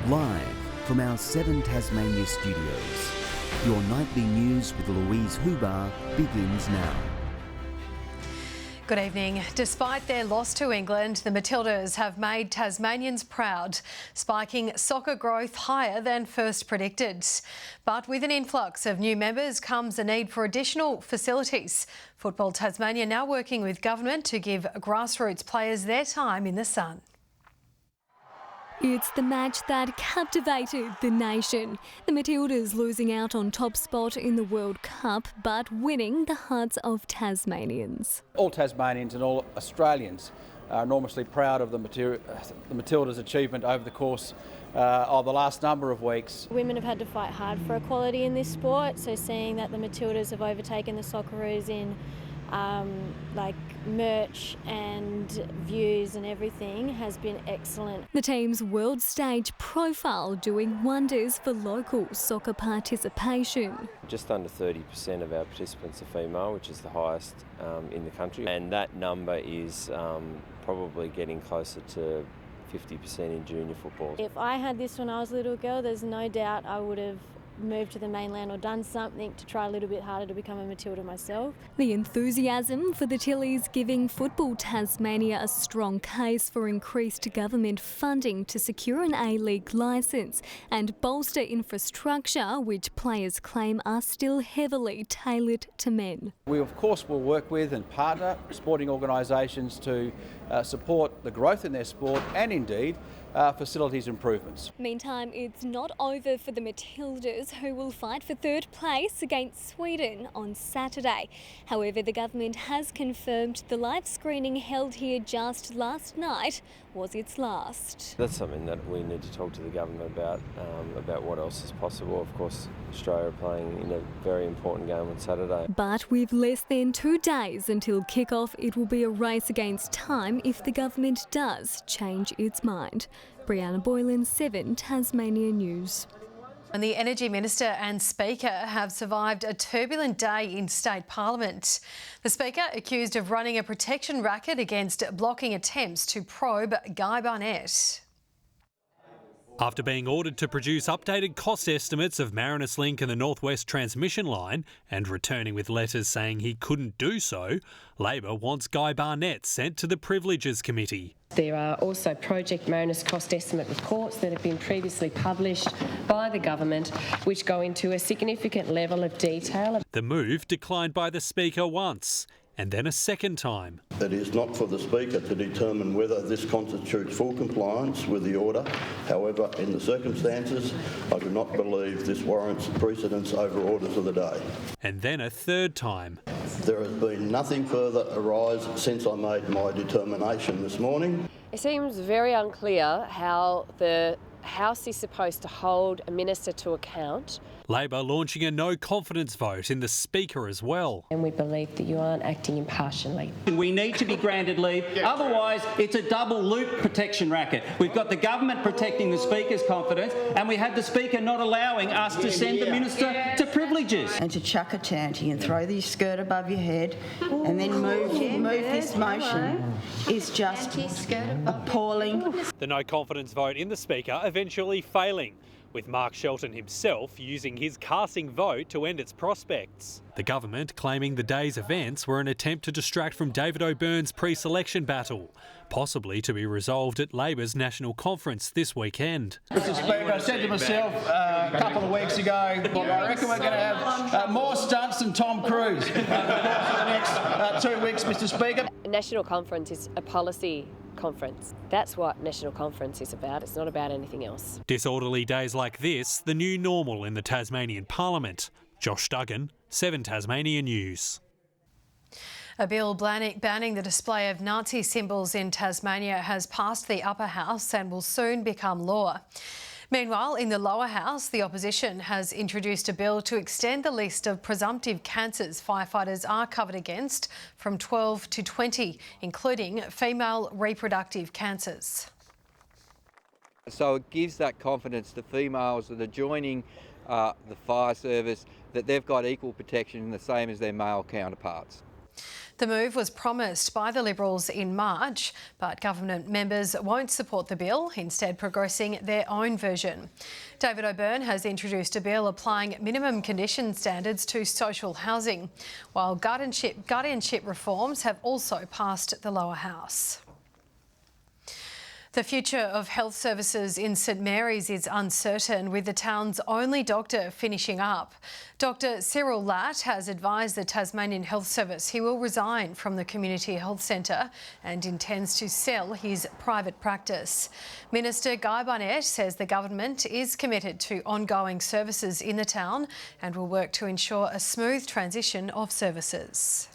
Live from our 7 Tasmania studios, your nightly news with Louise Hobart begins now. Good evening. Despite their loss to England, the Matildas have made Tasmanians proud, spiking soccer growth higher than first predicted. But with an influx of new members comes a need for additional facilities. Football Tasmania now working with government to give grassroots players their time in the sun. It's the match that captivated the nation. The Matildas losing out on top spot in the World Cup, but winning the hearts of Tasmanians. All Tasmanians and all Australians are enormously proud of the Matildas' achievement over the course of the last number of weeks. Women have had to fight hard for equality in this sport, so seeing that the Matildas have overtaken the Socceroos in like merch and views and everything has been excellent. The team's world stage profile doing wonders for local soccer participation. Just under 30% of our participants are female, which is the highest in the country, and that number is probably getting closer to 50% in junior football. If I had this when I was a little girl, there's no doubt I would have moved to the mainland or done something to try a little bit harder to become a Matilda myself. The enthusiasm for the Tillies giving Football Tasmania a strong case for increased government funding to secure an A-League licence and bolster infrastructure, which players claim are still heavily tailored to men. We of course will work with and partner sporting organisations to support the growth in their sport and indeed facilities improvements. Meantime, it's not over for the Matildas, who will fight for third place against Sweden on Saturday. However, the government has confirmed the live screening held here just last night was its last. That's something that we need to talk to the government about what else is possible. Of course, Australia are playing in a very important game on Saturday. But with less than 2 days until kick-off, it will be a race against time if the government does change its mind. Brianna Boylan, 7 Tasmania News. And the Energy Minister and Speaker have survived a turbulent day in State Parliament. The Speaker accused of running a protection racket against blocking attempts to probe Guy Barnett. After being ordered to produce updated cost estimates of Marinus Link and the North West Transmission Line and returning with letters saying he couldn't do so, Labor wants Guy Barnett sent to the Privileges Committee. There are also project Marinus cost estimate reports that have been previously published by the government which go into a significant level of detail. The move declined by the Speaker once and then a second time. It is not for the Speaker to determine whether this constitutes full compliance with the order. However, in the circumstances, I do not believe this warrants precedence over orders of the day. And then a third time. There has been nothing further arise since I made my determination this morning. It seems very unclear how the House is supposed to hold a minister to account. Labor launching a no confidence vote in the Speaker as well. And we believe that you aren't acting impartially. We need to be granted leave, otherwise it's a double loop protection racket. We've got the government protecting the Speaker's confidence and we have the Speaker not allowing us to send the Minister to Privileges. And to chuck a chanty and throw your skirt above your head and then move this motion is just appalling. The no confidence vote in the Speaker eventually failing, with Mark Shelton himself using his casting vote to end its prospects. The government claiming the day's events were an attempt to distract from David O'Byrne's pre-selection battle, possibly to be resolved at Labor's National Conference this weekend. Mr Speaker, I said to myself a couple of weeks ago, I reckon we're going to have more stunts than Tom Cruise for the next 2 weeks, Mr Speaker. A National Conference is a policy conference. That's what National Conference is about. It's not about anything else. Disorderly days like this, the new normal in the Tasmanian Parliament. Josh Duggan, 7 Tasmania News. A bill banning the display of Nazi symbols in Tasmania has passed the upper house and will soon become law. Meanwhile, in the lower house, the opposition has introduced a bill to extend the list of presumptive cancers firefighters are covered against from 12 to 20, including female reproductive cancers. So it gives that confidence to females that are joining the fire service that they've got equal protection the same as their male counterparts. The move was promised by the Liberals in March, but government members won't support the bill, instead progressing their own version. David O'Byrne has introduced a bill applying minimum condition standards to social housing, while guardianship reforms have also passed the lower house. The future of health services in St Mary's is uncertain, with the town's only doctor finishing up. Dr Cyril Latt has advised the Tasmanian Health Service he will resign from the Community Health Centre and intends to sell his private practice. Minister Guy Barnett says the government is committed to ongoing services in the town and will work to ensure a smooth transition of services.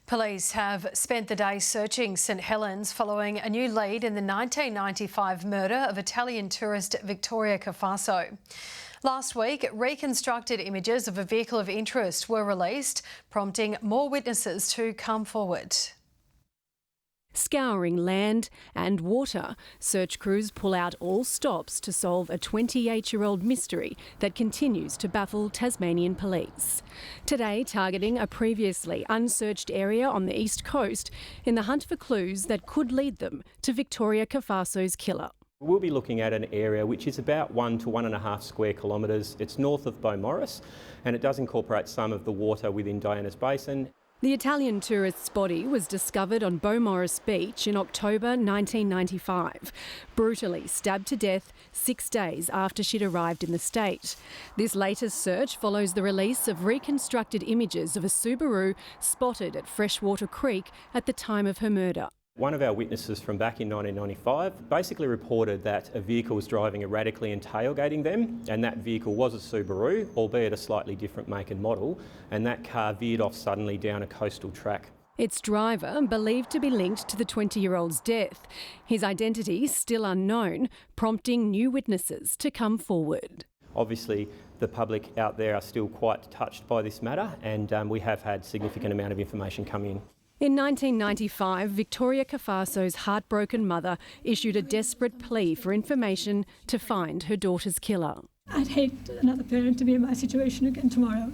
Police have spent the day searching St Helens following a new lead in the 1995 murder of Italian tourist Victoria Cafaso. Last week, reconstructed images of a vehicle of interest were released, prompting more witnesses to come forward. Scouring land and water, search crews pull out all stops to solve a 28-year-old mystery that continues to baffle Tasmanian police. Today, targeting a previously unsearched area on the east coast in the hunt for clues that could lead them to Victoria Cafaso's killer. We'll be looking at an area which is about 1 to 1.5 square kilometres. It's north of Beaumaris, and it does incorporate some of the water within Diana's Basin. The Italian tourist's body was discovered on Beaumaris Beach in October 1995, brutally stabbed to death 6 days after she'd arrived in the state. This latest search follows the release of reconstructed images of a Subaru spotted at Freshwater Creek at the time of her murder. One of our witnesses from back in 1995 basically reported that a vehicle was driving erratically and tailgating them, and that vehicle was a Subaru, albeit a slightly different make and model, and that car veered off suddenly down a coastal track. Its driver believed to be linked to the 20-year-old's death. His identity still unknown, prompting new witnesses to come forward. Obviously, the public out there are still quite touched by this matter, and we have had significant amount of information come in. In 1995, Victoria Cafaso's heartbroken mother issued a desperate plea for information to find her daughter's killer. I'd hate another parent to be in my situation again tomorrow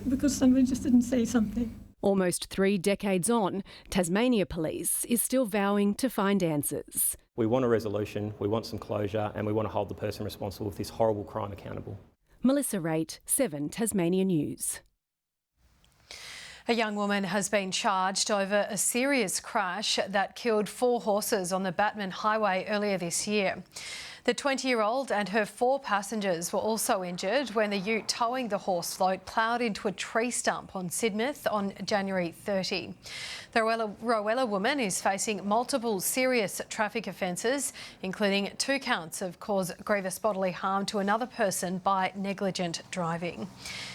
because somebody just didn't say something. Almost 3 decades on, Tasmania Police is still vowing to find answers. We want a resolution, we want some closure, and we want to hold the person responsible for this horrible crime accountable. Melissa Raitt, 7 Tasmania News. A young woman has been charged over a serious crash that killed 4 horses on the Batman Highway earlier this year. The 20-year-old and her 4 passengers were also injured when the ute towing the horse float ploughed into a tree stump on Sidmouth on January 30. The Rowella woman is facing multiple serious traffic offences, including 2 counts of cause grievous bodily harm to another person by negligent driving.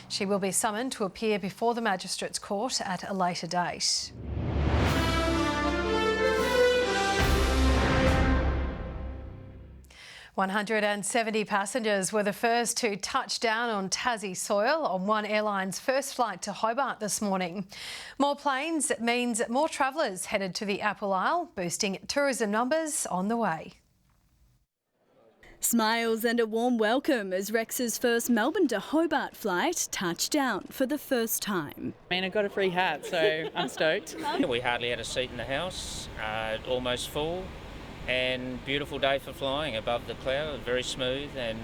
She will be summoned to appear before the Magistrates Court at a later date. "170 passengers were the first to touch down on Tassie soil on one airline's first flight to Hobart this morning. More planes means more travellers headed to the Apple Isle, boosting tourism numbers on the way. Smiles and a warm welcome as Rex's first Melbourne to Hobart flight touched down for the first time. I mean, I got a free hat, so I'm stoked. We hardly had a seat in the house, almost full, and beautiful day for flying above the cloud, very smooth, and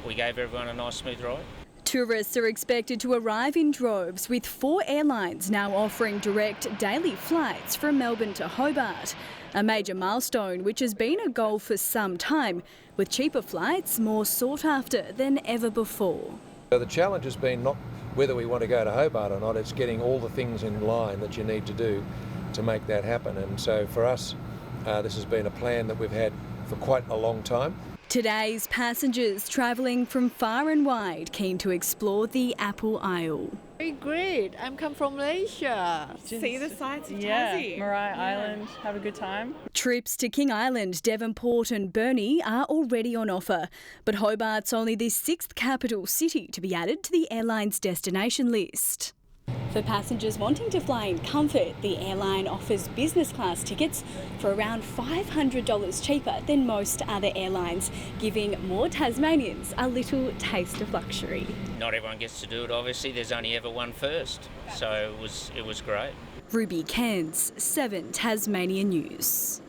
we gave everyone a nice smooth ride. Tourists are expected to arrive in droves, with 4 airlines now offering direct daily flights from Melbourne to Hobart. A major milestone which has been a goal for some time, with cheaper flights more sought after than ever before. The challenge has been not whether we want to go to Hobart or not, it's getting all the things in line that you need to do to make that happen. And so for us, this has been a plan that we've had for quite a long time. Today's passengers travelling from far and wide, keen to explore the Apple Isle. Very great. I'm come from Malaysia. See the sights of Tassie. Mariah Island, have a good time. Trips to King Island, Devonport and Burnie are already on offer, but Hobart's only the 6th capital city to be added to the airline's destination list. For passengers wanting to fly in comfort, the airline offers business class tickets for around $500 cheaper than most other airlines, giving more Tasmanians a little taste of luxury. Not everyone gets to do it, obviously. There's only ever one first, so it was great. Ruby Cairns, 7 Tasmanian News.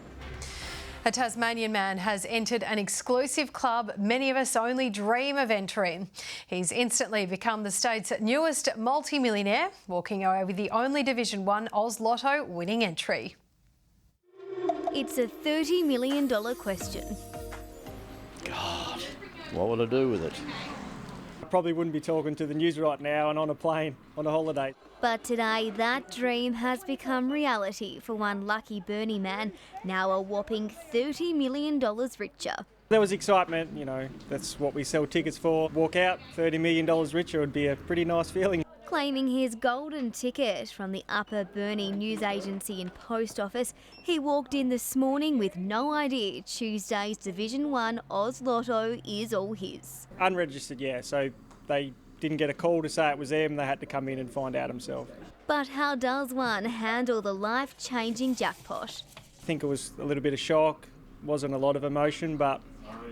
A Tasmanian man has entered an exclusive club many of us only dream of entering. He's instantly become the state's newest multi-millionaire, walking away with the only Division 1 Oz Lotto winning entry. It's a $30 million question. God, what will I do with it? I probably wouldn't be talking to the news right now and on a plane on a holiday. But today, that dream has become reality for one lucky Burnie man, now a whopping $30 million richer. There was excitement, you know, that's what we sell tickets for. Walk out, $30 million richer would be a pretty nice feeling. Claiming his golden ticket from the Upper Burnie news agency and post office, he walked in this morning with no idea Tuesday's Division 1 Oz Lotto is all his. Unregistered, yeah, so they didn't get a call to say it was them, they had to come in and find out himself. But how does one handle the life-changing jackpot? I think it was a little bit of shock, wasn't a lot of emotion, but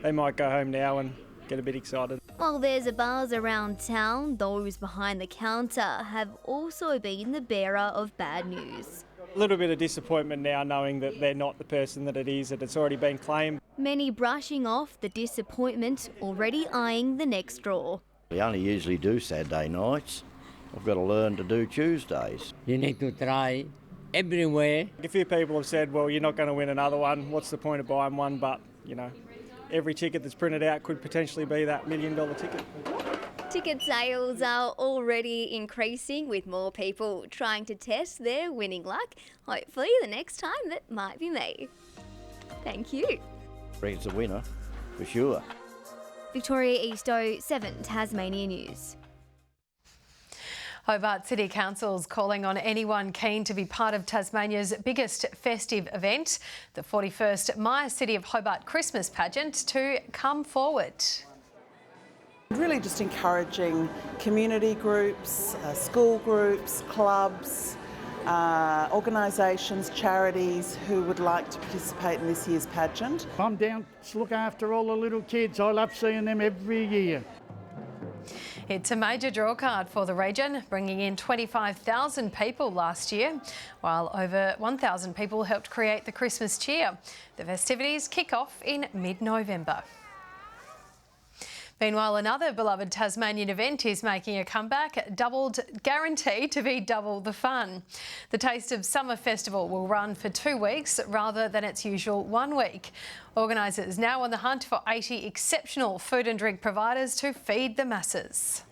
they might go home now and get a bit excited. While there's a buzz around town, those behind the counter have also been the bearer of bad news. A little bit of disappointment now knowing that they're not the person that it is, that it's already been claimed. Many brushing off the disappointment, already eyeing the next draw. We only usually do Saturday nights. I've got to learn to do Tuesdays. You need to try everywhere. A few people have said, well, you're not going to win another one. What's the point of buying one? But, you know, every ticket that's printed out could potentially be that $1 million ticket. Ticket sales are already increasing, with more people trying to test their winning luck. Hopefully the next time that might be me. Thank you. I reckon it's a winner, for sure. Victoria Eastoe, 7 Tasmania News. Hobart City Council's calling on anyone keen to be part of Tasmania's biggest festive event, the 41st My City of Hobart Christmas pageant, to come forward. Really just encouraging community groups, school groups, clubs, organisations, charities who would like to participate in this year's pageant. I'm down to look after all the little kids. I love seeing them every year. It's a major drawcard for the region, bringing in 25,000 people last year, while over 1,000 people helped create the Christmas cheer. The festivities kick off in mid-November. Meanwhile, another beloved Tasmanian event is making a comeback, guaranteed to be double the fun. The Taste of Summer Festival will run for 2 weeks rather than its usual 1 week. Organisers now on the hunt for 80 exceptional food and drink providers to feed the masses.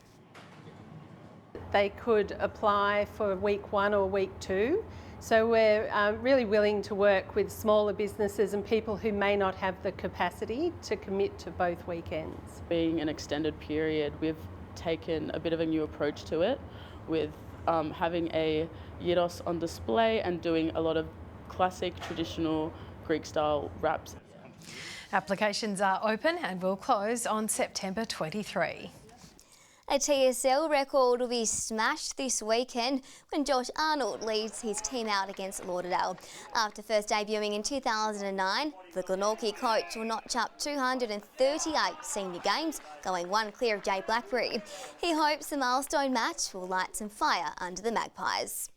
They could apply for week 1 or week 2. So we're really willing to work with smaller businesses and people who may not have the capacity to commit to both weekends. Being an extended period, we've taken a bit of a new approach to it with having a gyros on display and doing a lot of classic traditional Greek style wraps. Applications are open and will close on September 23. A TSL record will be smashed this weekend when Josh Arnold leads his team out against Lauderdale. After first debuting in 2009, the Glenorchy coach will notch up 238 senior games, going 1 clear of Jay Blackberry. He hopes the milestone match will light some fire under the Magpies.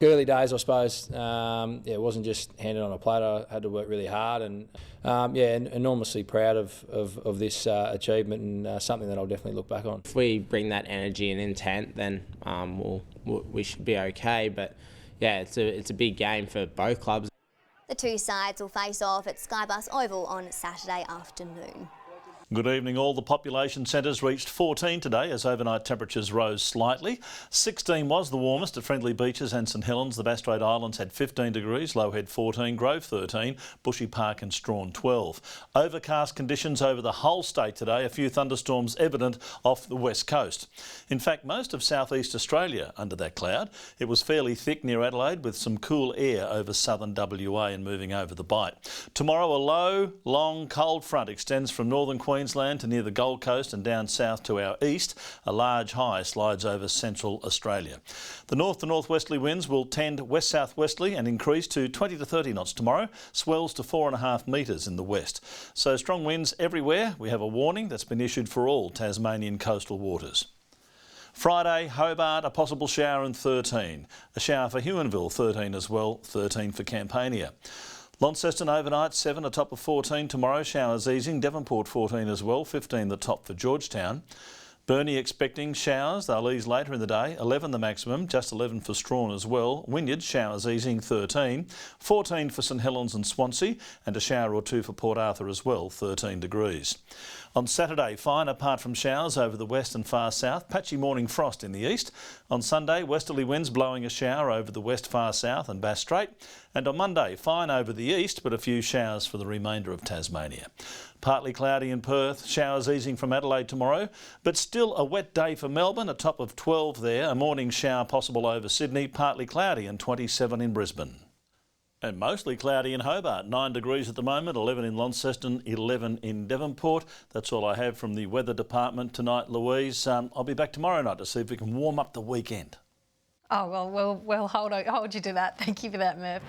Early days, I suppose, it wasn't just handed on a platter. I had to work really hard, and enormously proud of this achievement, and something that I'll definitely look back on. If we bring that energy and intent, then we should be okay. But yeah, it's a big game for both clubs. The two sides will face off at Skybus Oval on Saturday afternoon. Good evening all. The population centres reached 14 today as overnight temperatures rose slightly. 16 was the warmest at Friendly Beaches and St Helens. The Bass Strait Islands had 15 degrees, Low Head 14, Grove 13, Bushy Park and Strawn 12. Overcast conditions over the whole state today, a few thunderstorms evident off the west coast. In fact, most of southeast Australia under that cloud. It was fairly thick near Adelaide with some cool air over southern WA and moving over the Bight. Tomorrow a low, long, cold front extends from northern Queensland Queensland to near the Gold Coast and down south to our east. A large high slides over central Australia. The north to northwesterly winds will tend west-southwesterly and increase to 20 to 30 knots tomorrow, swells to 4.5 metres in the west. So strong winds everywhere. We have a warning that's been issued for all Tasmanian coastal waters. Friday, Hobart, a possible shower and 13. A shower for Huonville, 13 as well, 13 for Campania. Launceston overnight, 7, a top of 14 tomorrow, showers easing. Devonport 14 as well, 15 the top for Georgetown. Burnie expecting showers, they'll ease later in the day, 11 the maximum, just 11 for Strawn as well. Wynyard, showers easing, 13. 14 for St Helens and Swansea, and a shower or 2 for Port Arthur as well, 13 degrees. On Saturday, fine apart from showers over the west and far south, patchy morning frost in the east. On Sunday, westerly winds blowing a shower over the west, far south and Bass Strait. And on Monday, fine over the east, but a few showers for the remainder of Tasmania. Partly cloudy in Perth, showers easing from Adelaide tomorrow, but still a wet day for Melbourne, a top of 12 there. A morning shower possible over Sydney, partly cloudy and 27 in Brisbane. And mostly cloudy in Hobart, 9 degrees at the moment, 11 in Launceston, 11 in Devonport. That's all I have from the weather department tonight, Louise. I'll be back tomorrow night to see if we can warm up the weekend. Oh, well, hold you to that. Thank you for that, Murph.